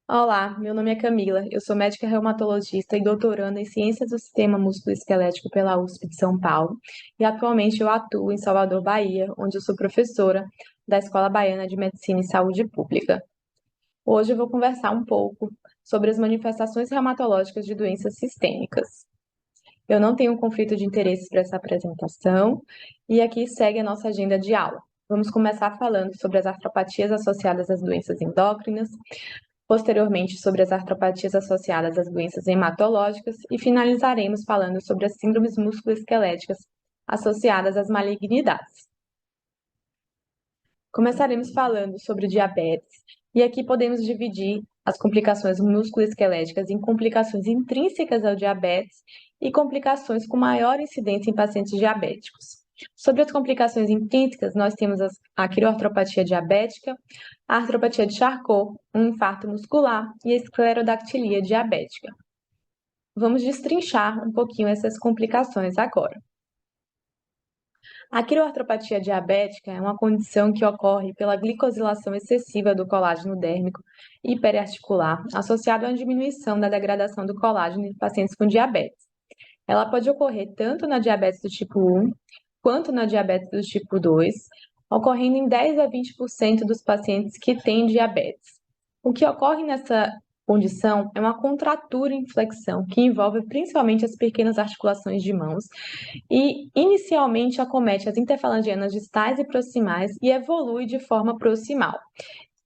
Olá, meu nome é Camila, eu sou médica reumatologista e doutoranda em Ciências do Sistema Músculo-Esquelético pela USP de São Paulo e atualmente eu atuo em Salvador, Bahia, onde eu sou professora da Escola Baiana de Medicina e Saúde Pública. Hoje eu vou conversar um pouco sobre as manifestações reumatológicas de doenças sistêmicas. Eu não tenho conflito de interesses para essa apresentação e aqui segue a nossa agenda de aula. Vamos começar falando sobre as artropatias associadas às doenças endócrinas, posteriormente sobre as artropatias associadas às doenças hematológicas e finalizaremos falando sobre as síndromes musculoesqueléticas associadas às malignidades. Começaremos falando sobre diabetes, e aqui podemos dividir as complicações musculoesqueléticas em complicações intrínsecas ao diabetes e complicações com maior incidência em pacientes diabéticos. Sobre as complicações intrínsecas, nós temos a quiroartropatia diabética, a artropatia de Charcot, um infarto muscular e a esclerodactilia diabética. Vamos destrinchar um pouquinho essas complicações agora. A quiroartropatia diabética é uma condição que ocorre pela glicosilação excessiva do colágeno dérmico e periarticular, associado à diminuição da degradação do colágeno em pacientes com diabetes. Ela pode ocorrer tanto na diabetes do tipo 1 quanto na diabetes do tipo 2, ocorrendo em 10 a 20% dos pacientes que têm diabetes. O que ocorre nessa condição é uma contratura em flexão, que envolve principalmente as pequenas articulações de mãos e inicialmente acomete as interfalangianas distais e proximais e evolui de forma proximal.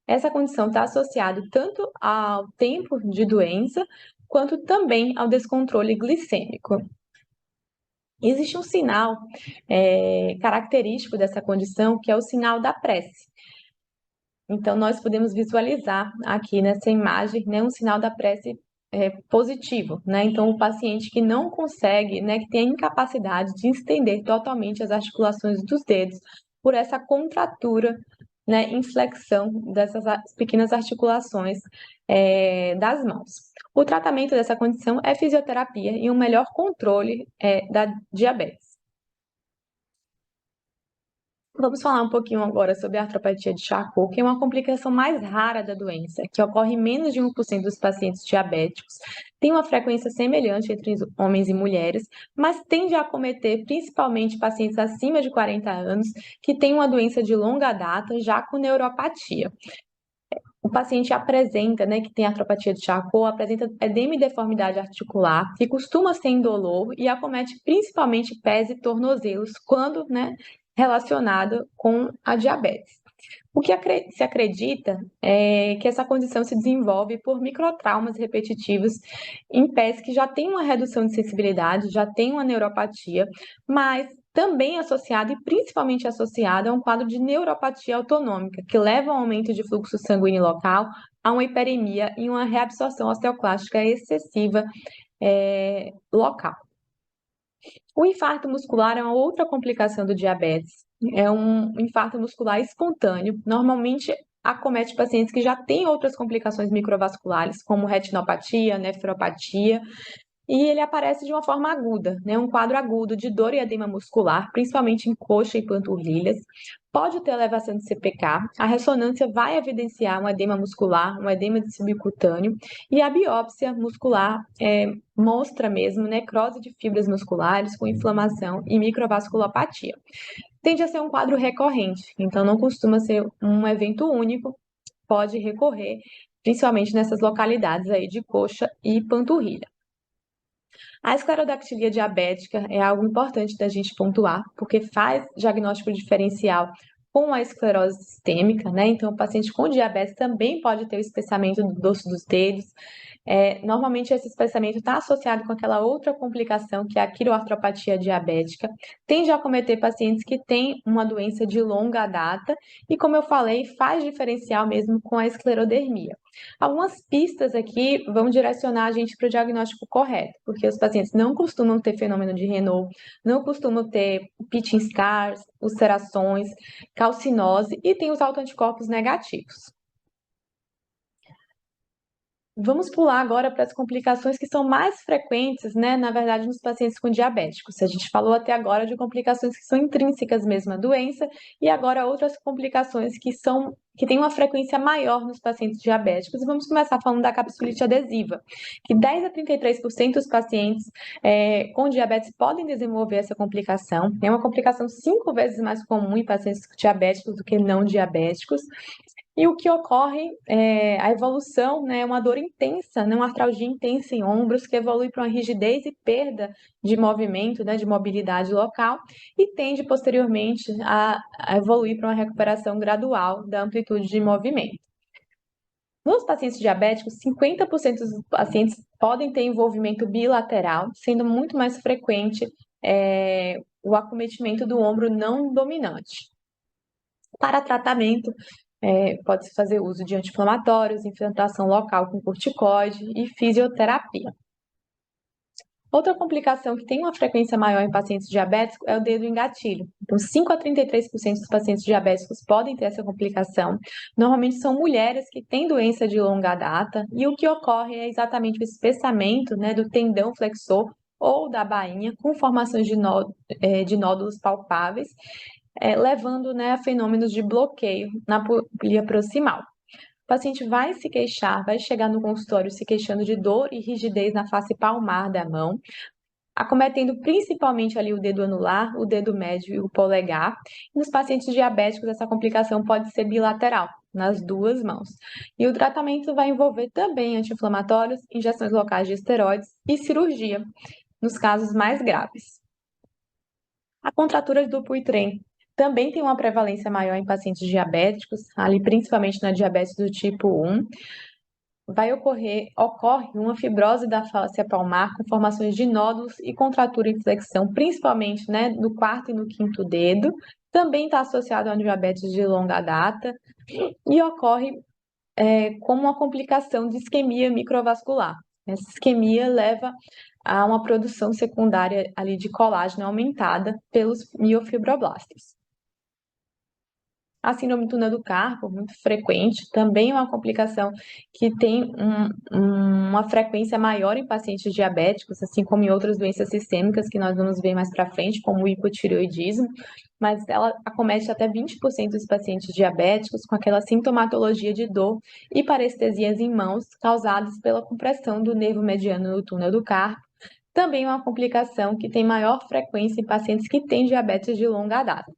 Essa condição está associada tanto ao tempo de doença, quanto também ao descontrole glicêmico. Existe um sinal característico dessa condição, que é o sinal da prece. Então, nós podemos visualizar aqui nessa imagem, né, um sinal da prece positivo, né? Então, o paciente que não consegue, né, que tem a incapacidade de estender totalmente as articulações dos dedos por essa contratura, né, inflexão dessas pequenas articulações das mãos. O tratamento dessa condição é fisioterapia e um melhor controle da diabetes. Vamos falar um pouquinho agora sobre a artropatia de Charcot, que é uma complicação mais rara da doença, que ocorre em menos de 1% dos pacientes diabéticos, tem uma frequência semelhante entre homens e mulheres, mas tende a acometer principalmente pacientes acima de 40 anos que têm uma doença de longa data, já com neuropatia. O paciente apresenta, né, que tem artropatia de Charcot, apresenta edema e deformidade articular, que costuma ser indolor e acomete principalmente pés e tornozelos, quando, né, relacionado com a diabetes. O que se acredita é que essa condição se desenvolve por microtraumas repetitivos em pés que já têm uma redução de sensibilidade, já têm uma neuropatia, mas também associada e principalmente associada a um quadro de neuropatia autonômica, que leva ao aumento de fluxo sanguíneo local, a uma hiperemia e uma reabsorção osteoclástica excessiva local. O infarto muscular é uma outra complicação do diabetes. É um infarto muscular espontâneo. Normalmente acomete pacientes que já têm outras complicações microvasculares, como retinopatia, nefropatia, e ele aparece de uma forma aguda, né? Um quadro agudo de dor e edema muscular, principalmente em coxa e panturrilhas. Pode ter elevação de CPK, a ressonância vai evidenciar um edema muscular, um edema de subcutâneo, e a biópsia muscular mostra mesmo necrose de fibras musculares com inflamação e microvasculopatia. Tende a ser um quadro recorrente, então não costuma ser um evento único, pode recorrer, principalmente nessas localidades aí de coxa e panturrilha. A esclerodactilia diabética é algo importante da gente pontuar, porque faz diagnóstico diferencial com a esclerose sistêmica, né? Então, o paciente com diabetes também pode ter o espessamento do dorso dos dedos. Normalmente, esse espessamento está associado com aquela outra complicação, que é a quiroartropatia diabética. Tende a acometer pacientes que têm uma doença de longa data e, como eu falei, faz diferencial mesmo com a esclerodermia. Algumas pistas aqui vão direcionar a gente para o diagnóstico correto, porque os pacientes não costumam ter fenômeno de Renault, não costumam ter pitting scars, ulcerações, calcinose e tem os autoanticorpos negativos. Vamos pular agora para as complicações que são mais frequentes, né, na verdade, nos pacientes com diabéticos. A gente falou até agora de complicações que são intrínsecas mesmo à doença, e agora outras complicações que têm uma frequência maior nos pacientes diabéticos. E vamos começar falando da capsulite adesiva, que 10 a 33% dos pacientes com diabetes podem desenvolver essa complicação. É uma complicação 5 vezes mais comum em pacientes diabéticos do que não diabéticos. E o que ocorre é a evolução, né, uma dor intensa, né, uma artralgia intensa em ombros, que evolui para uma rigidez e perda de movimento, né, de mobilidade local, e tende posteriormente a evoluir para uma recuperação gradual da amplitude de movimento. Nos pacientes diabéticos, 50% dos pacientes podem ter envolvimento bilateral, sendo muito mais frequente o acometimento do ombro não dominante. Para tratamento, pode-se fazer uso de anti-inflamatórios, infiltração local com corticoide e fisioterapia. Outra complicação que tem uma frequência maior em pacientes diabéticos é o dedo em gatilho. Então, 5 a 33% dos pacientes diabéticos podem ter essa complicação. Normalmente são mulheres que têm doença de longa data e o que ocorre é exatamente o espessamento, né, do tendão flexor ou da bainha com formações de nódulos palpáveis, levando, né, a fenômenos de bloqueio na polia proximal. O paciente vai se queixar, vai chegar no consultório se queixando de dor e rigidez na face palmar da mão, acometendo principalmente ali o dedo anular, o dedo médio e o polegar. E nos pacientes diabéticos, essa complicação pode ser bilateral, nas duas mãos. E o tratamento vai envolver também anti-inflamatórios, injeções locais de esteroides e cirurgia, nos casos mais graves. A contratura de duplo e trem também tem uma prevalência maior em pacientes diabéticos, ali principalmente na diabetes do tipo 1. Ocorre uma fibrose da fáscia palmar com formações de nódulos e contratura e flexão, principalmente, né, no quarto e no quinto dedo. Também está associado a diabetes de longa data e ocorre como uma complicação de isquemia microvascular. Essa isquemia leva a uma produção secundária ali de colágeno aumentada pelos miofibroblastos. A síndrome do túnel do carpo, muito frequente, também é uma complicação que tem uma frequência maior em pacientes diabéticos, assim como em outras doenças sistêmicas que nós vamos ver mais para frente, como o hipotireoidismo, mas ela acomete até 20% dos pacientes diabéticos com aquela sintomatologia de dor e parestesias em mãos causadas pela compressão do nervo mediano no túnel do carpo. Também é uma complicação que tem maior frequência em pacientes que têm diabetes de longa data.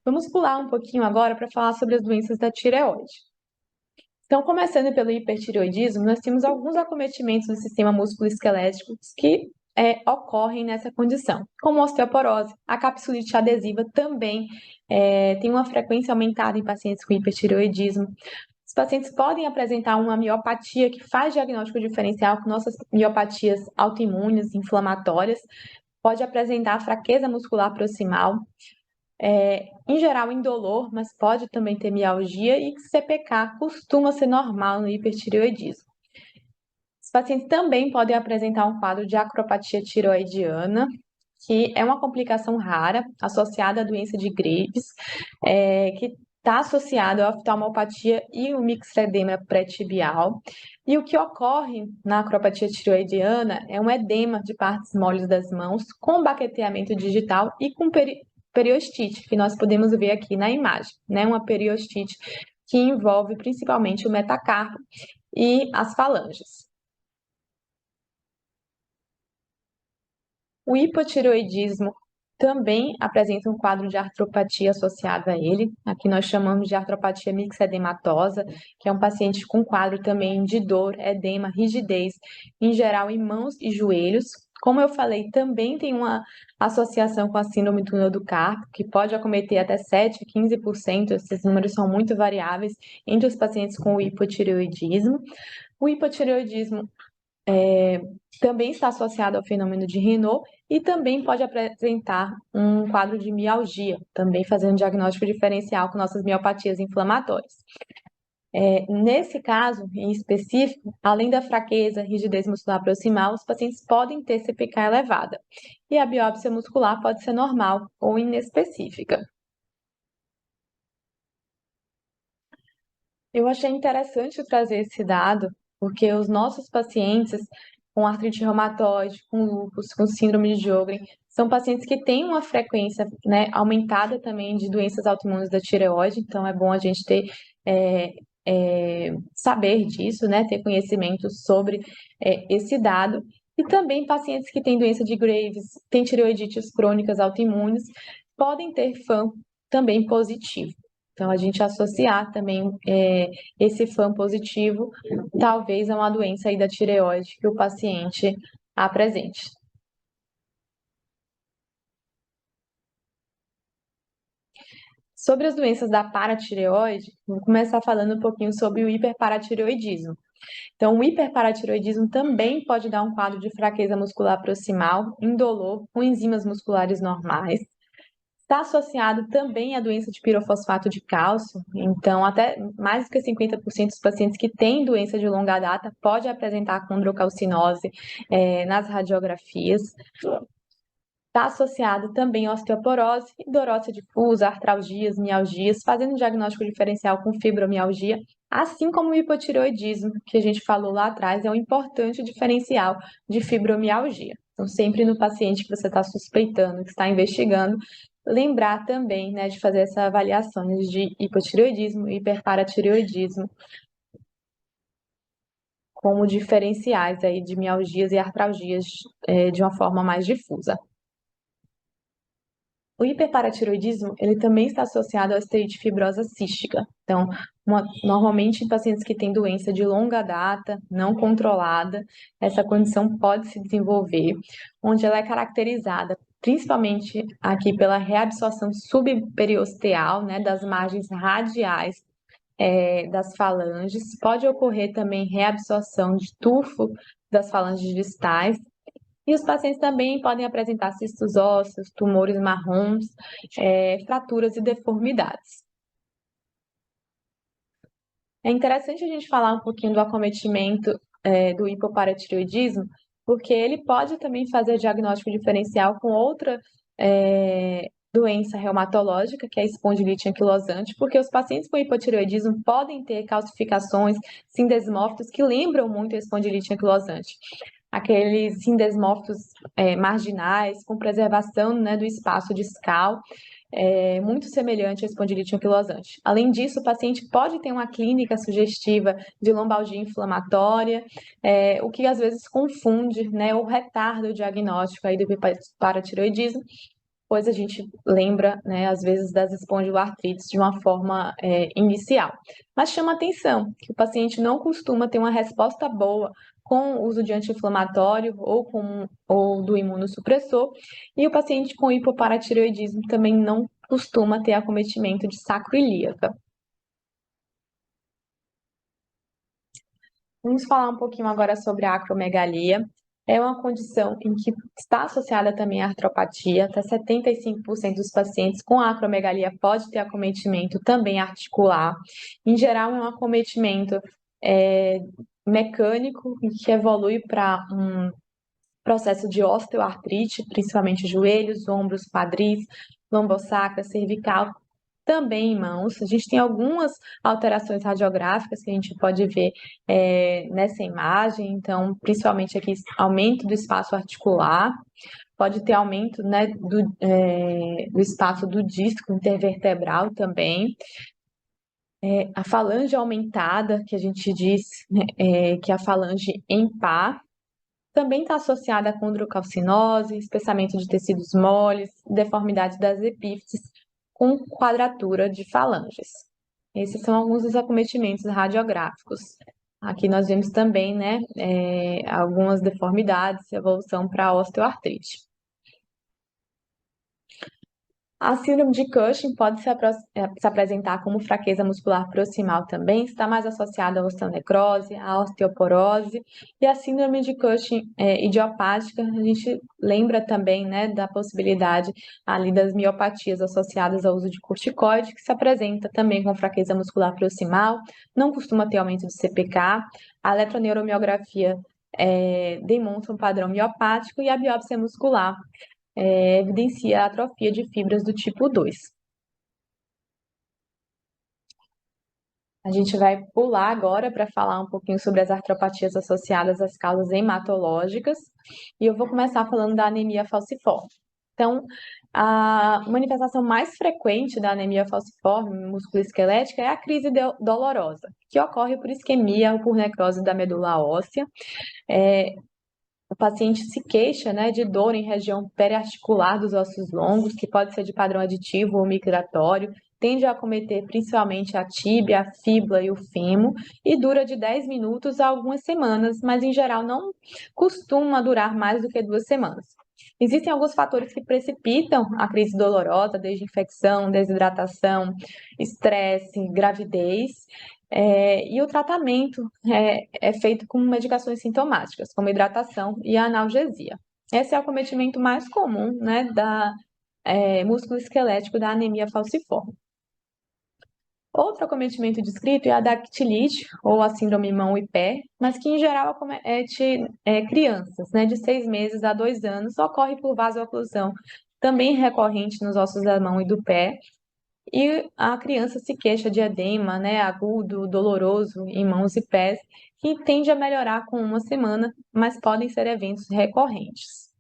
Vamos pular um pouquinho agora para falar sobre as doenças da tireoide. Então, começando pelo hipertireoidismo, nós temos alguns acometimentos do sistema músculo-esquelético que ocorrem nessa condição, como a osteoporose. A capsulite adesiva também tem uma frequência aumentada em pacientes com hipertireoidismo. Os pacientes podem apresentar uma miopatia que faz diagnóstico diferencial com nossas miopatias autoimunes, inflamatórias, pode apresentar fraqueza muscular proximal, em geral indolor, mas pode também ter mialgia e CPK costuma ser normal no hipertireoidismo. Os pacientes também podem apresentar um quadro de acropatia tireoidiana, que é uma complicação rara associada à doença de Graves, que está associada à oftalmopatia e o mixedema pré-tibial. E o que ocorre na acropatia tireoidiana é um edema de partes moles das mãos, com baqueteamento digital e com periostite, que nós podemos ver aqui na imagem, né? Uma periostite que envolve principalmente o metacarpo e as falanges. O hipotireoidismo também apresenta um quadro de artropatia associado a ele. Aqui nós chamamos de artropatia mixedematosa, que é um paciente com quadro também de dor, edema, rigidez, em geral em mãos e joelhos. Como eu falei, também tem uma associação com a síndrome do túnel do carpo, que pode acometer até 7 a 15%, esses números são muito variáveis entre os pacientes com o hipotireoidismo. O hipotireoidismo também está associado ao fenômeno de Raynaud e também pode apresentar um quadro de mialgia, também fazendo um diagnóstico diferencial com nossas miopatias inflamatórias. Nesse caso, em específico, além da fraqueza, rigidez muscular proximal, os pacientes podem ter CPK elevada e a biópsia muscular pode ser normal ou inespecífica. Eu achei interessante trazer esse dado, porque os nossos pacientes com artrite reumatoide, com lúpus, com síndrome de Sjögren, são pacientes que têm uma frequência, né, aumentada também de doenças autoimunes da tireoide, então é bom a gente ter saber disso, né, ter conhecimento sobre esse dado. E também pacientes que têm doença de Graves, têm tireoidites crônicas autoimunes, podem ter FAM também positivo. Então, a gente associar também esse FAM positivo, talvez a uma doença aí da tireoide que o paciente apresente. Sobre as doenças da paratireoide, vou começar falando um pouquinho sobre o hiperparatireoidismo. Então, o hiperparatireoidismo também pode dar um quadro de fraqueza muscular proximal, indolor, com enzimas musculares normais. Está associado também à doença de pirofosfato de cálcio, então até mais do que 50% dos pacientes que têm doença de longa data pode apresentar condrocalcinose nas radiografias. Está associado também à osteoporose, endorócia difusa, artralgias, mialgias, fazendo um diagnóstico diferencial com fibromialgia, assim como o hipotireoidismo, que a gente falou lá atrás, é um importante diferencial de fibromialgia. Então, sempre no paciente que você está suspeitando, que está investigando, lembrar também, né, de fazer essa avaliação de hipotireoidismo e hiperparatireoidismo como diferenciais aí de mialgias e artralgias de uma forma mais difusa. O hiperparatiroidismo, ele também está associado à osteoide fibrosa cística. Então, normalmente em pacientes que têm doença de longa data, não controlada, essa condição pode se desenvolver, onde ela é caracterizada principalmente aqui pela reabsorção subperiosteal, né, das margens radiais das falanges. Pode ocorrer também reabsorção de tufo das falanges distais, e os pacientes também podem apresentar cistos ósseos, tumores marrons, fraturas e deformidades. É interessante a gente falar um pouquinho do acometimento do hipoparatireoidismo, porque ele pode também fazer diagnóstico diferencial com outra doença reumatológica, que é a espondilite anquilosante, porque os pacientes com hipotireoidismo podem ter calcificações sindesmórficas que lembram muito a espondilite anquilosante. Aqueles sindesmórficos marginais, com preservação, né, do espaço discal, muito semelhante à espondilite anquilosante. Além disso, o paciente pode ter uma clínica sugestiva de lombalgia inflamatória, o que às vezes confunde, né, ou retarda o diagnóstico aí do hipoparatireoidismo, pois a gente lembra, né, às vezes, das espondiloartrites de uma forma inicial. Mas chama atenção que o paciente não costuma ter uma resposta boa com o uso de anti-inflamatório ou do imunossupressor, e o paciente com hipoparatireoidismo também não costuma ter acometimento de sacro ilíaca. Vamos falar um pouquinho agora sobre a acromegalia. É uma condição em que está associada também à artropatia. Até 75% dos pacientes com acromegalia pode ter acometimento também articular. Em geral, é um acometimento mecânico que evolui para um processo de osteoartrite, principalmente joelhos, ombros, quadris, lombosacra, cervical, também em mãos. A gente tem algumas alterações radiográficas que a gente pode ver nessa imagem, então, principalmente aqui, aumento do espaço articular, pode ter aumento, né, do espaço do disco intervertebral também. A falange aumentada, que a gente diz, né, que é a falange em par, também está associada a condrocalcinose, espessamento de tecidos moles, deformidade das epífises, com quadratura de falanges. Esses são alguns dos acometimentos radiográficos. Aqui nós vemos também, né, algumas deformidades, evolução para osteoartrite. A síndrome de Cushing pode se apresentar como fraqueza muscular proximal também, está mais associada à osteonecrose, à osteoporose, e a síndrome de Cushing idiopática, a gente lembra também, né, da possibilidade ali das miopatias associadas ao uso de corticoide, que se apresenta também com fraqueza muscular proximal, não costuma ter aumento de CPK, a eletroneuromiografia demonstra um padrão miopático e a biópsia muscular evidencia a atrofia de fibras do tipo 2. A gente vai pular agora para falar um pouquinho sobre as artropatias associadas às causas hematológicas, e eu vou começar falando da anemia falciforme. Então, a manifestação mais frequente da anemia falciforme musculoesquelética é a crise dolorosa, que ocorre por isquemia ou por necrose da medula óssea. O paciente se queixa, né, de dor em região periarticular dos ossos longos, que pode ser de padrão aditivo ou migratório, tende a acometer principalmente a tíbia, a fíbula e o fêmur, e dura de 10 minutos a algumas semanas, mas em geral não costuma durar mais do que 2 semanas. Existem alguns fatores que precipitam a crise dolorosa, desde infecção, desidratação, estresse, gravidez, e o tratamento é feito com medicações sintomáticas, como hidratação e analgesia. Esse é o acometimento mais comum, né, da músculo esquelético da anemia falciforme. Outro acometimento descrito é a dactilite, ou a síndrome mão e pé, mas que em geral acomete crianças, né, de 6 meses a 2 anos, ocorre por vasoclusão, também recorrente nos ossos da mão e do pé, e a criança se queixa de edema, né, agudo, doloroso em mãos e pés, que tende a melhorar com 1 semana, mas podem ser eventos recorrentes.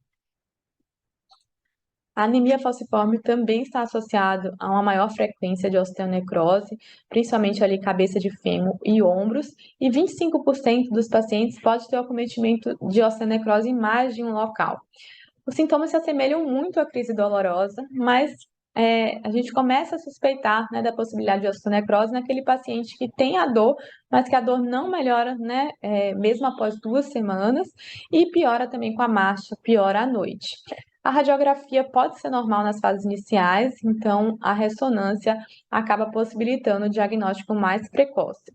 A anemia falciforme também está associada a uma maior frequência de osteonecrose, principalmente ali cabeça de fêmur e ombros, e 25% dos pacientes pode ter o acometimento de osteonecrose em mais de um local. Os sintomas se assemelham muito à crise dolorosa, mas a gente começa a suspeitar, né, da possibilidade de osteonecrose naquele paciente que tem a dor, mas que a dor não melhora, né, mesmo após 2 semanas, e piora também com a marcha, piora à noite. A radiografia pode ser normal nas fases iniciais, então a ressonância acaba possibilitando o diagnóstico mais precoce.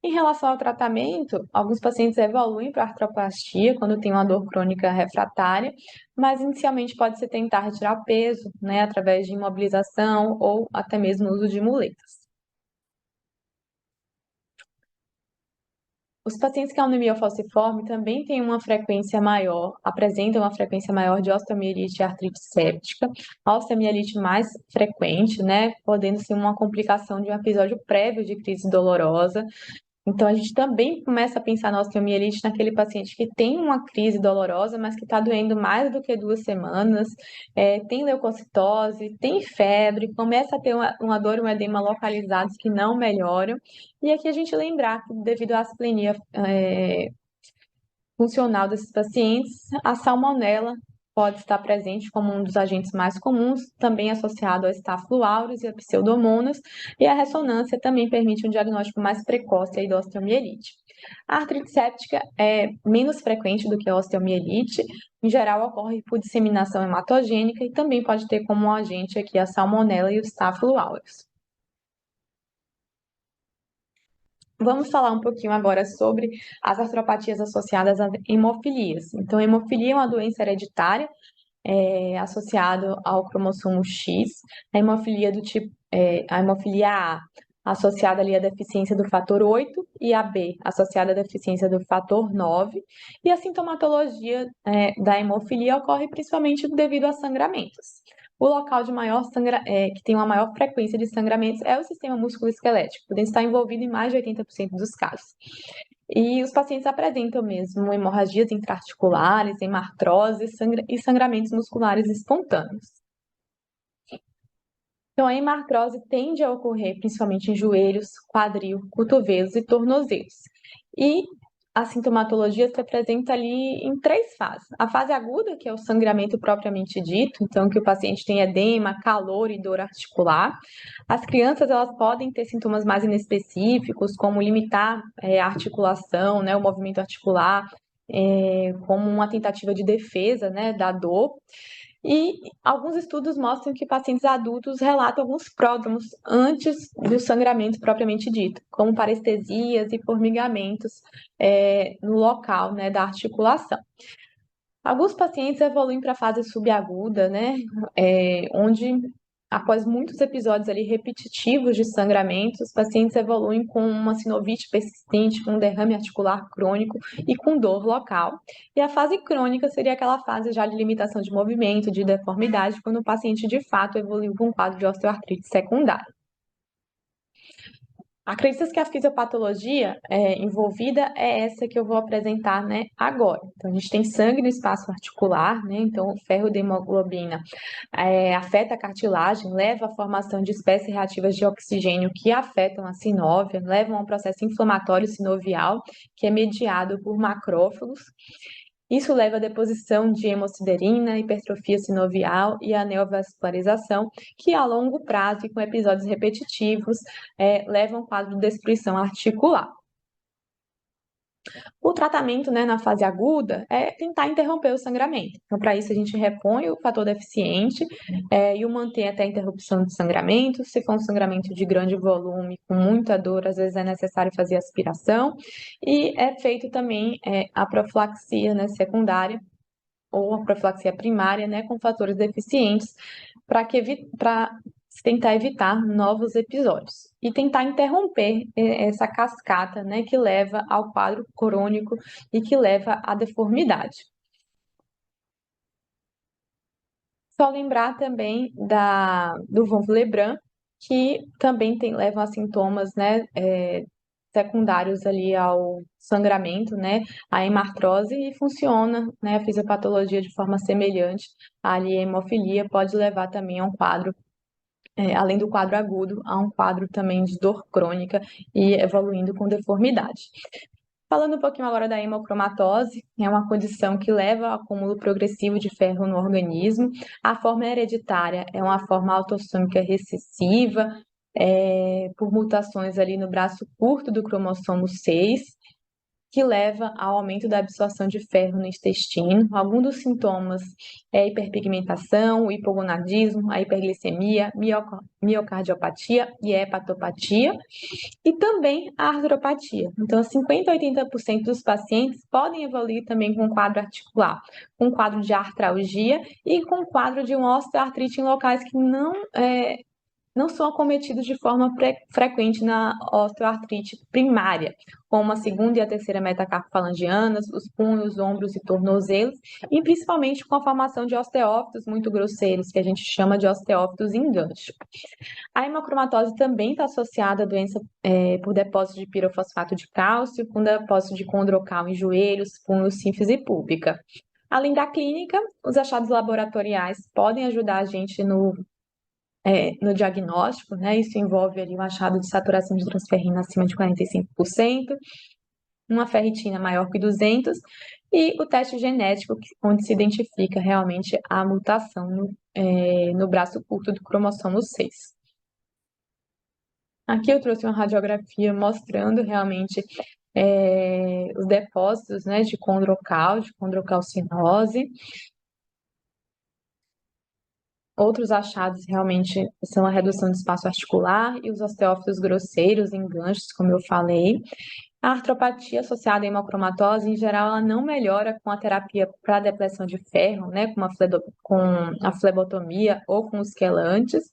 Em relação ao tratamento, alguns pacientes evoluem para artroplastia quando tem uma dor crônica refratária, mas inicialmente pode-se tentar retirar peso, né, através de imobilização ou até mesmo uso de muletas. Os pacientes com anemia falciforme também têm uma frequência maior, apresentam uma frequência maior de osteomielite e artrite séptica, a osteomielite mais frequente, né, podendo ser uma complicação de um episódio prévio de crise dolorosa. Então, a gente também começa a pensar na osteomielite naquele paciente que tem uma crise dolorosa, mas que está doendo mais do que 2 semanas, tem leucocitose, tem febre, começa a ter uma dor e um edema localizados que não melhoram. E aqui a gente lembrar que, devido à asplenia funcional desses pacientes, a salmonela pode estar presente como um dos agentes mais comuns, também associado ao Staphylococcus aureus e a pseudomonas, e a ressonância também permite um diagnóstico mais precoce aí da osteomielite. A artrite séptica é menos frequente do que a osteomielite, em geral ocorre por disseminação hematogênica e também pode ter como agente aqui a salmonela e o Staphylococcus aureus. Vamos falar um pouquinho agora sobre as artropatias associadas às hemofilias. Então, a hemofilia é uma doença hereditária associada ao cromossomo X, a hemofilia do tipo, a hemofilia A associada ali à deficiência do fator 8 e a B associada à deficiência do fator 9, e a sintomatologia da hemofilia ocorre principalmente devido a sangramentos. O local de que tem uma maior frequência de sangramentos é o sistema musculoesquelético, podendo estar envolvido em mais de 80% dos casos. E os pacientes apresentam mesmo hemorragias intraarticulares, hemartrose e sangramentos musculares espontâneos. Então, a hemartrose tende a ocorrer principalmente em joelhos, quadril, cotovelos e tornozelos. E a sintomatologia se apresenta ali em 3 fases. A fase aguda, que é o sangramento propriamente dito, então que o paciente tem edema, calor e dor articular. As crianças, elas podem ter sintomas mais inespecíficos, como limitar a articulação, né, o movimento articular, como uma tentativa de defesa, né, da dor. E alguns estudos mostram que pacientes adultos relatam alguns pródromos antes do sangramento propriamente dito, como parestesias e formigamentos no local, né, da articulação. Alguns pacientes evoluem para a fase subaguda, né, onde, após muitos episódios ali repetitivos de sangramento, os pacientes evoluem com uma sinovite persistente, com um derrame articular crônico e com dor local. E a fase crônica seria aquela fase já de limitação de movimento, de deformidade, quando o paciente de fato evoluiu com um quadro de osteoartrite secundária. Acredita que a fisiopatologia envolvida é essa que eu vou apresentar, né, agora. Então, a gente tem sangue no espaço articular, né? Então, o ferro de hemoglobina afeta a cartilagem, leva à formação de espécies reativas de oxigênio que afetam a sinóvia, levam a um processo inflamatório sinovial, que é mediado por macrófagos. Isso leva à deposição de hemosiderina, hipertrofia sinovial e a neovascularização, que a longo prazo e com episódios repetitivos levam a um quadro de destruição articular. O tratamento, né, na fase aguda é tentar interromper o sangramento. Então, para isso, a gente repõe o fator deficiente e o mantém até a interrupção do sangramento. Se for um sangramento de grande volume, com muita dor, às vezes é necessário fazer aspiração. E é feito também a profilaxia, né, secundária, ou a profilaxia primária, né, com fatores deficientes, para tentar evitar novos episódios e tentar interromper essa cascata, né, que leva ao quadro crônico e que leva à deformidade. Só lembrar também do von Willebrand, que também leva a sintomas, né, secundários ali ao sangramento, né, a hemartrose, e funciona, né, a fisiopatologia de forma semelhante. Ali a hemofilia pode levar também a um quadro, além do quadro agudo, a um quadro também de dor crônica e evoluindo com deformidade. Falando um pouquinho agora da hemocromatose, é uma condição que leva ao acúmulo progressivo de ferro no organismo. A forma hereditária é uma forma autossômica recessiva, por mutações ali no braço curto do cromossomo 6, que leva ao aumento da absorção de ferro no intestino. Alguns dos sintomas é a hiperpigmentação, o hipogonadismo, a hiperglicemia, miocardiopatia e hepatopatia, e também a artropatia. Então, 50% a 80% dos pacientes podem evoluir também com quadro articular, com quadro de artralgia e com quadro de uma osteoartrite em locais que não são acometidos de forma frequente na osteoartrite primária, como a segunda e a terceira metacarpofalangianas, os punhos, ombros e tornozelos, e principalmente com a formação de osteófitos muito grosseiros, que a gente chama de osteófitos em gancho. A hemocromatose também está associada à doença por depósito de pirofosfato de cálcio, com depósito de condrocal em joelhos, punhos, sínfise púbica. Além da clínica, os achados laboratoriais podem ajudar a gente no diagnóstico, né? Isso envolve ali um achado de saturação de transferrina acima de 45%, uma ferritina maior que 200 e o teste genético, onde se identifica realmente a mutação no braço curto do cromossomo 6. Aqui eu trouxe uma radiografia mostrando realmente os depósitos, né, de condrocalcinose. Outros achados realmente são a redução do espaço articular e os osteófitos grosseiros em ganchos, como eu falei. A artropatia associada à hemocromatose, em geral, ela não melhora com a terapia para depressão de ferro, né, com a flebotomia ou com os quelantes,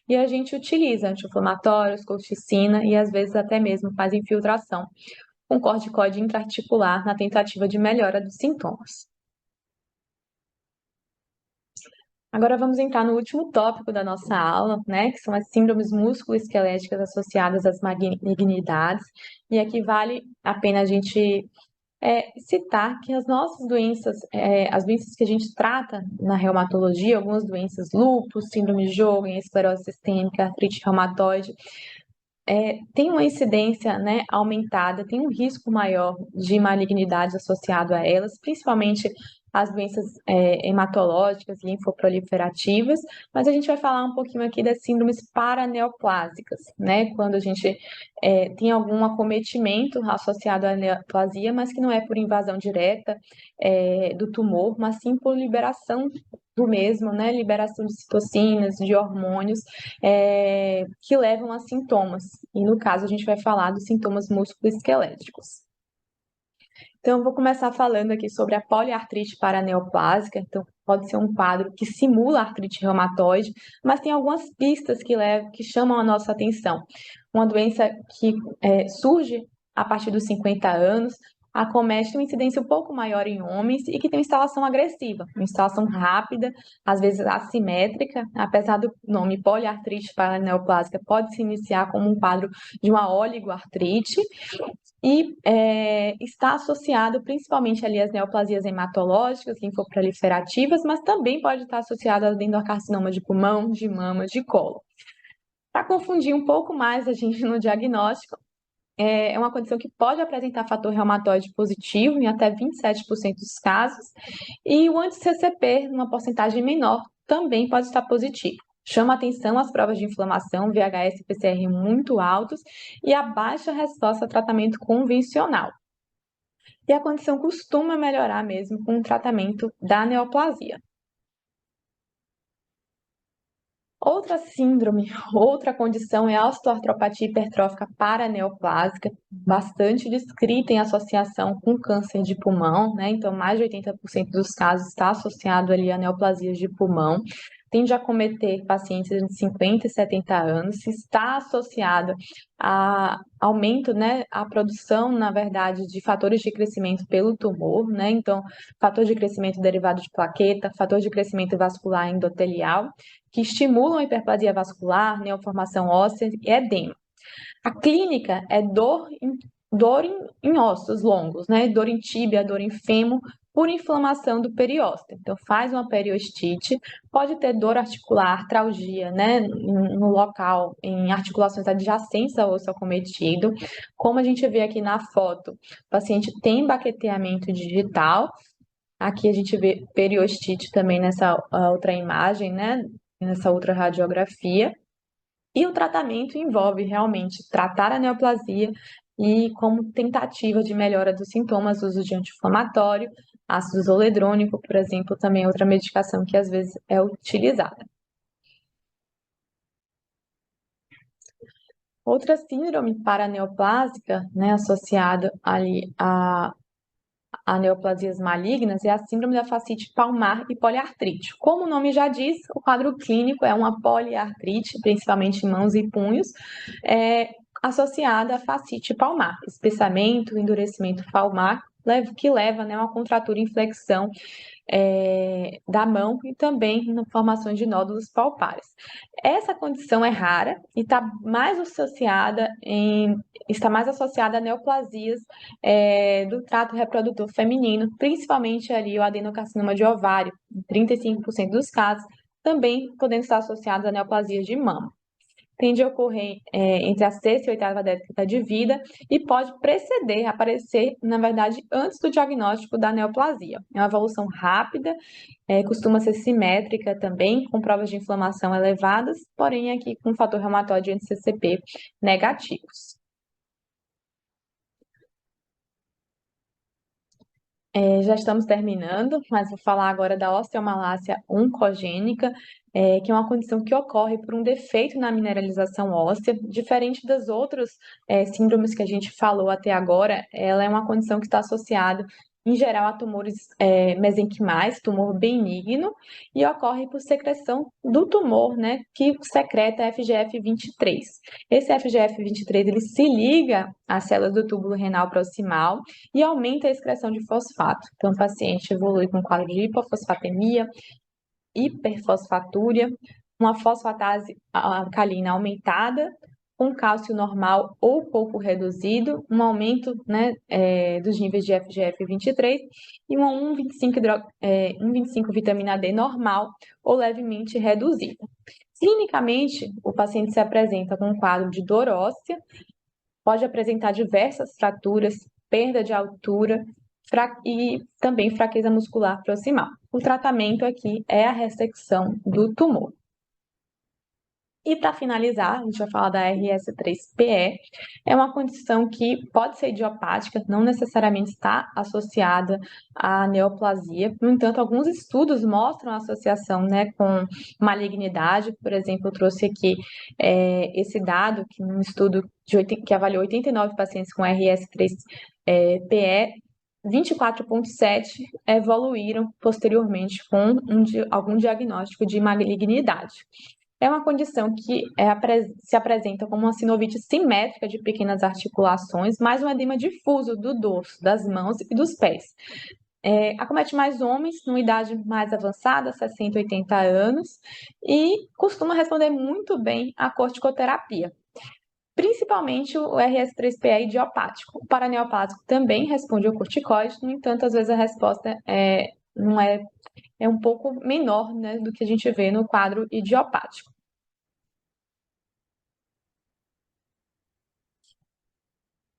e a gente utiliza anti-inflamatórios, colchicina e às vezes até mesmo faz infiltração com corticoide intraarticular na tentativa de melhora dos sintomas. Agora vamos entrar no último tópico da nossa aula, né, que são as síndromes musculoesqueléticas associadas às malignidades. E aqui vale a pena a gente citar que as nossas doenças, as doenças que a gente trata na reumatologia, algumas doenças, lúpus, síndrome de Sjögren, esclerose sistêmica, artrite reumatoide, tem uma incidência, né, aumentada, tem um risco maior de malignidades associado a elas, principalmente as doenças hematológicas, linfoproliferativas, mas a gente vai falar um pouquinho aqui das síndromes paraneoplásicas, né, quando a gente tem algum acometimento associado à neoplasia, mas que não é por invasão direta do tumor, mas sim por liberação do mesmo, né, liberação de citocinas, de hormônios, que levam a sintomas. E no caso, a gente vai falar dos sintomas musculoesqueléticos. Então, eu vou começar falando aqui sobre a poliartrite paraneoplásica. Então, pode ser um quadro que simula a artrite reumatoide, mas tem algumas pistas que chamam a nossa atenção. Uma doença que surge a partir dos 50 anos, acomete uma incidência um pouco maior em homens e que tem uma instalação agressiva, uma instalação rápida, às vezes assimétrica, apesar do nome poliartrite paraneoplásica, pode se iniciar como um quadro de uma oligoartrite e está associado principalmente ali às neoplasias hematológicas, linfoproliferativas, mas também pode estar associado ao adenocarcinoma de pulmão, de mama, de colo. Para confundir um pouco mais a gente no diagnóstico, é uma condição que pode apresentar fator reumatoide positivo em até 27% dos casos, e o anti-CCP, numa porcentagem menor, também pode estar positivo. Chama atenção as provas de inflamação, VHS e PCR muito altos e a baixa resposta a tratamento convencional. E a condição costuma melhorar mesmo com o tratamento da neoplasia. Outra síndrome, outra condição é a osteoartropatia hipertrófica paraneoplásica, bastante descrita em associação com câncer de pulmão, né? Então, mais de 80% dos casos está associado ali a neoplasias de pulmão. Tende a acometer pacientes de 50 e 70 anos, está associada a aumento, né, a produção, na verdade, de fatores de crescimento pelo tumor, né? Então, fator de crescimento derivado de plaqueta, fator de crescimento vascular endotelial, que estimulam a hiperplasia vascular, neoformação óssea e edema. A clínica é dor em ossos longos, né? Dor em tíbia, dor em fêmur, por inflamação do periósteo. Então, faz uma periostite, pode ter dor articular, artralgia, né? No local, em articulações adjacentes ao osso acometido. Como a gente vê aqui na foto, o paciente tem baqueteamento digital. Aqui a gente vê periostite também nessa outra imagem, né? Nessa outra radiografia. E o tratamento envolve realmente tratar a neoplasia e, como tentativa de melhora dos sintomas, uso de anti-inflamatório, ácido zoledrônico, por exemplo, também é outra medicação que às vezes é utilizada. Outra síndrome paraneoplásica, né, associada ali a neoplasias malignas, é a síndrome da fascite palmar e poliartrite. Como o nome já diz, o quadro clínico é uma poliartrite, principalmente em mãos e punhos, associada à fascite palmar, espessamento, endurecimento palmar, que leva, né, a uma contratura e inflexão da mão e também na formação de nódulos palpares. Essa condição é rara e está mais associada a neoplasias do trato reprodutor feminino, principalmente ali o adenocarcinoma de ovário, em 35% dos casos, também podendo estar associados a neoplasias de mama. Tende a ocorrer entre a sexta e oitava década de vida e pode aparecer, na verdade, antes do diagnóstico da neoplasia. É uma evolução rápida, costuma ser simétrica também, com provas de inflamação elevadas, porém aqui com fator reumatoide e anti-CCP negativos. Já estamos terminando, mas vou falar agora da osteomalácia oncogênica, que é uma condição que ocorre por um defeito na mineralização óssea. Diferente das outras síndromes que a gente falou até agora, ela é uma condição que está associada, em geral, a tumores mesenquimais, tumor benigno, e ocorre por secreção do tumor, né, que secreta FGF23. Esse FGF23 ele se liga às células do túbulo renal proximal e aumenta a excreção de fosfato. Então, o paciente evolui com quadro de hipofosfatemia, hiperfosfatúria, uma fosfatase alcalina aumentada, com cálcio normal ou pouco reduzido, um aumento, né, dos níveis de FGF23 e uma 1,25 vitamina D normal ou levemente reduzida. Clinicamente, o paciente se apresenta com um quadro de dor óssea, pode apresentar diversas fraturas, perda de altura e também fraqueza muscular proximal. O tratamento aqui é a ressecção do tumor. E para finalizar, a gente vai falar da RS3PE. É uma condição que pode ser idiopática, não necessariamente está associada à neoplasia. No entanto, alguns estudos mostram a associação, né, com malignidade. Por exemplo, eu trouxe aqui esse dado, que num estudo que avaliou 89 pacientes com RS3PE, 24,7 evoluíram posteriormente com algum diagnóstico de malignidade. É uma condição que se apresenta como uma sinovite simétrica de pequenas articulações, mais um edema difuso do dorso, das mãos e dos pés. Acomete mais homens numa idade mais avançada, 60, 80 anos, e costuma responder muito bem à corticoterapia, principalmente o RS3PA idiopático. O paraneoplásico também responde ao corticoide, no entanto, às vezes a resposta não é um pouco menor, né, do que a gente vê no quadro idiopático.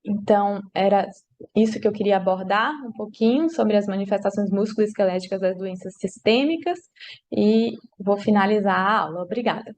Então, era isso que eu queria abordar um pouquinho sobre as manifestações musculoesqueléticas das doenças sistêmicas e vou finalizar a aula. Obrigada.